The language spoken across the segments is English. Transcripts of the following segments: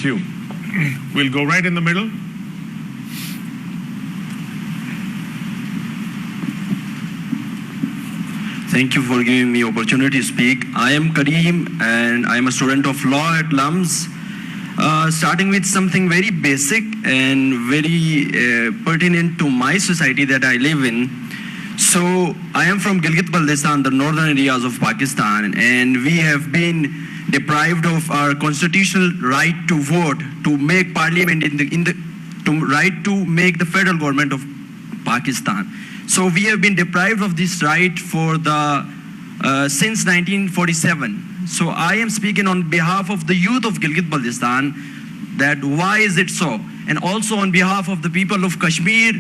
Thank you. We'll go right in the middle. Thank you for giving me opportunity to speak. I am Kareem and I am a student of law at LUMS. Starting with something very basic and very pertinent to my society that I live in. So I am from Gilgit-Baltistan, the northern areas of Pakistan, and we have been deprived of our constitutional right to vote, to make parliament right to make the federal government of Pakistan. So we have been deprived of this right for since 1947. So I am speaking on behalf of the youth of Gilgit-Baltistan that why is it so? And also on behalf of the people of Kashmir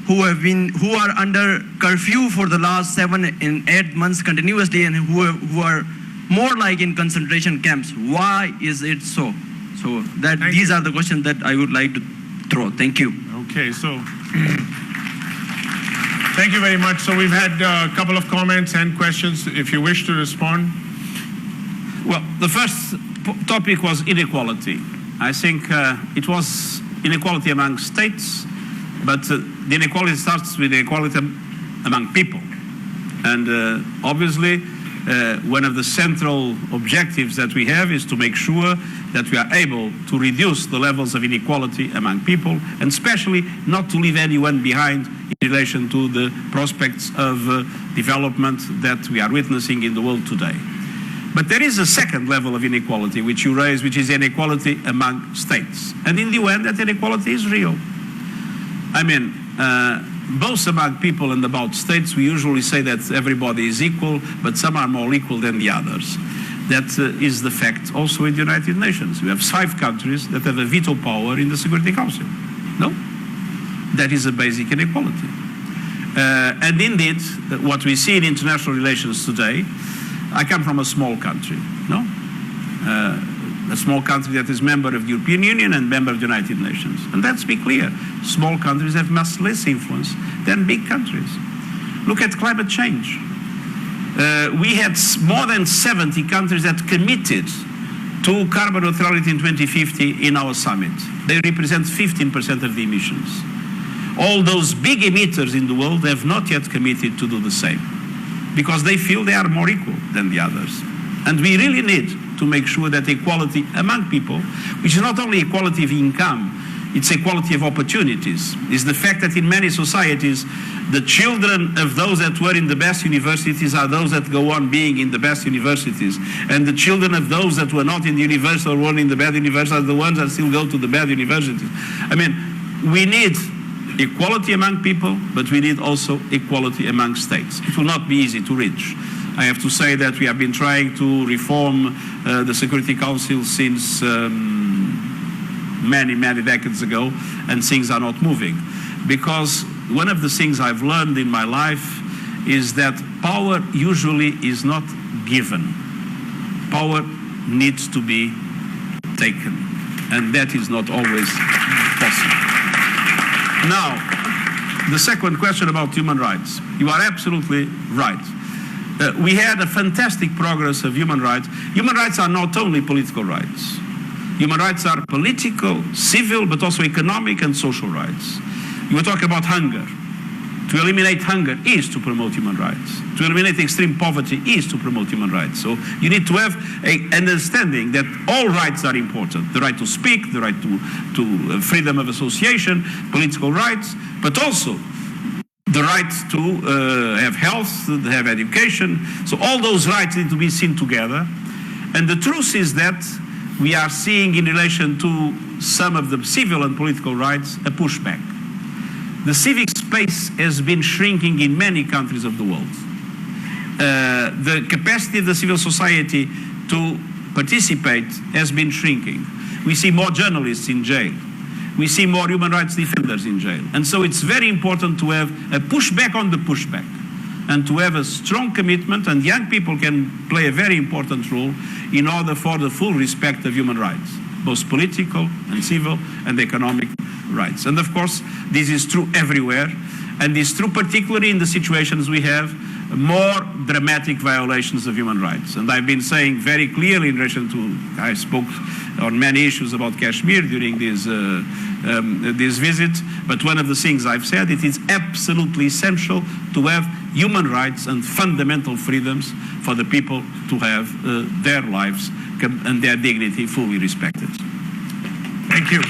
who are under curfew for the last 7 and 8 months continuously and who are more like in concentration camps. Why is it so? So these are the questions that I would like to throw. Thank you. Okay, so thank you very much. So we've had a couple of comments and questions. If you wish to respond. Well, the first topic was inequality. I think it was inequality among states, but the inequality starts with inequality among people. And obviously, one of the central objectives that we have is to make sure that we are able to reduce the levels of inequality among people, and especially not to leave anyone behind in relation to the prospects of development that we are witnessing in the world today. But there is a second level of inequality which you raise, which is inequality among states. And in the end, that inequality is real. I mean, both among people and about states, we usually say that everybody is equal, but some are more equal than the others. That is the fact also in the United Nations. We have 5 countries that have a veto power in the Security Council. No? That is a basic inequality. And indeed, what we see in international relations today, I come from a small country, no? A small country that is member of the European Union and member of the United Nations. And let's be clear, small countries have much less influence than big countries. Look at climate change. We had more than 70 countries that committed to carbon neutrality in 2050 in our summit. They represent 15% of the emissions. All those big emitters in the world have not yet committed to do the same, because they feel they are more equal than the others. And we really need to make sure that equality among people, which is not only equality of income, it's equality of opportunities, is the fact that in many societies, the children of those that were in the best universities are those that go on being in the best universities. And the children of those that were not in the university or were in the bad universities are the ones that still go to the bad universities. I mean, we need equality among people, but we need also equality among states. It will not be easy to reach. I have to say that we have been trying to reform the Security Council since many, many decades ago, and things are not moving. Because one of the things I've learned in my life is that power usually is not given. Power needs to be taken, and that is not always possible. Now, the second question about human rights. You are absolutely right. We had a fantastic progress of human rights. Human rights are not only political rights. Human rights are political, civil, but also economic and social rights. You were talking about hunger. To eliminate hunger is to promote human rights. To eliminate extreme poverty is to promote human rights. So you need to have an understanding that all rights are important. The right to speak, the right to freedom of association, political rights, but also the right to have health, to have education. So all those rights need to be seen together. And the truth is that we are seeing in relation to some of the civil and political rights a pushback. The civic space has been shrinking in many countries of the world. The capacity of the civil society to participate has been shrinking. We see more journalists in jail. We see more human rights defenders in jail. And so it's very important to have a pushback on the pushback, and to have a strong commitment, and young people can play a very important role in order for the full respect of human rights, both political and civil and economic rights. And of course, this is true everywhere, and is true particularly in the situations we have more dramatic violations of human rights. And I've been saying very clearly in relation to, I spoke on many issues about Kashmir during this visit, but one of the things I've said, it is absolutely essential to have human rights and fundamental freedoms for the people to have their lives and their dignity fully respected. Thank you.